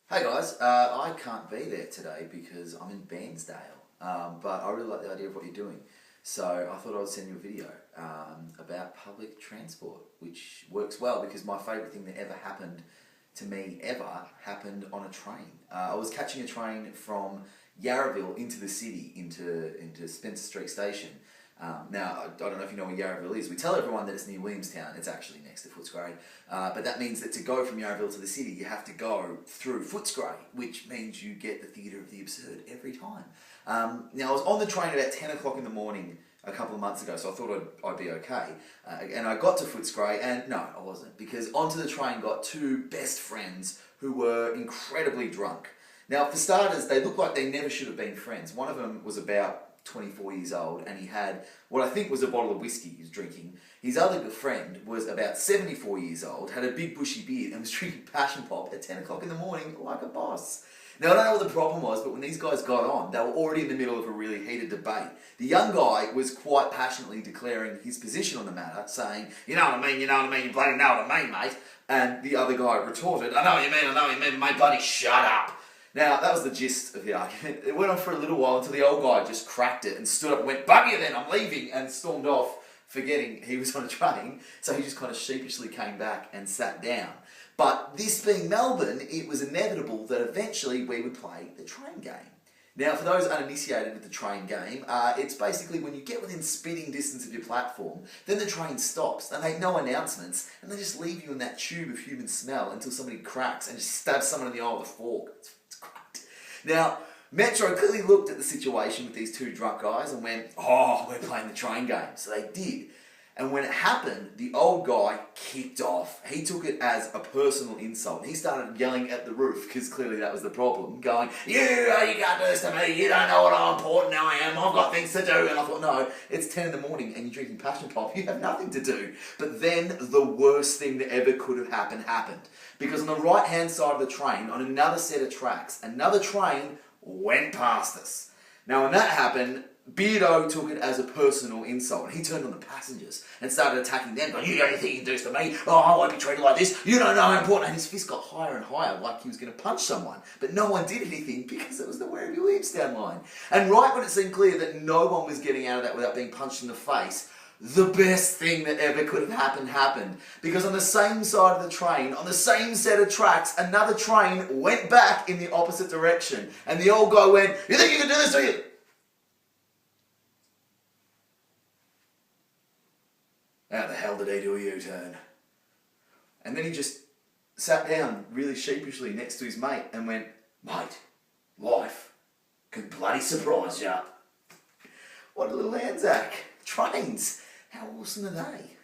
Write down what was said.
Hey guys, I can't be there today because I'm in Bairnsdale, but I really like the idea of what you're doing. So I thought I would send you a video about public transport, which works well because my favourite thing that ever happened to me happened on a train. I was catching a train from Yarraville into the city, into Spencer Street Station. Now, I don't know if you know where Yarraville is. We tell everyone that it's near Williamstown. It's actually next to Footscray. But that means that to go from Yarraville to the city, you have to go through Footscray, which means you get the theatre of the absurd every time. Now, I was on the train about 10 o'clock in the morning a couple of months ago, so I thought I'd be okay. And I got to Footscray, and no, I wasn't, because onto the train got two best friends who were incredibly drunk. Now, for starters, they looked like they never should have been friends. One of them was about 24 years old, and he had what I think was a bottle of whiskey he was drinking. His other good friend was about 74 years old, had a big bushy beard, and was drinking passion pop at 10 o'clock in the morning like a boss. Now, I don't know what the problem was, but when these guys got on, they were already in the middle of a really heated debate. The young guy was quite passionately declaring his position on the matter, saying, "You know what I mean, you know what I mean, you bloody know what I mean, mate." And the other guy retorted, "I know what you mean, I know what you mean, mate, bloody shut up." Now, that was the gist of the argument. It went on for a little while until the old guy just cracked it and stood up and went, "Bugger you then, I'm leaving," and stormed off, forgetting he was on a train. So he just kind of sheepishly came back and sat down. But this being Melbourne, it was inevitable that eventually we would play the train game. Now, for those uninitiated with the train game, it's basically when you get within spitting distance of your platform, then the train stops. They make no announcements, and they just leave you in that tube of human smell until somebody cracks and just stabs someone in the eye with a fork. It's great. Now, Metro clearly looked at the situation with these two drunk guys and went, "Oh, we're playing the train game." So they did. And when it happened, the old guy kicked off. He took it as a personal insult. He started yelling at the roof, because clearly that was the problem, going, you can't do this to me, you don't know what how important I am, I've got things to do." And I thought, no, it's 10 in the morning and you're drinking passion pop, you have nothing to do. But then the worst thing that ever could have happened. Because on the right-hand side of the train, on another set of tracks, another train went past us. Now when that happened, Beardo took it as a personal insult. He turned on the passengers and started attacking them, going, "You got anything you can do this to me? Oh, I won't be treated like this. You don't know how important." And his fist got higher and higher, like he was going to punch someone. But no one did anything because it was the Werribee Williamstown line. And right when it seemed clear that no one was getting out of that without being punched in the face, the best thing that ever could have happened. Because on the same side of the train, on the same set of tracks, another train went back in the opposite direction. And the old guy went, "You think you can do this, do you?" How the hell did he do a U-turn? And then he just sat down really sheepishly next to his mate and went, "Mate, life can bloody surprise ya." What a little Anzac. Trains. How awesome are they?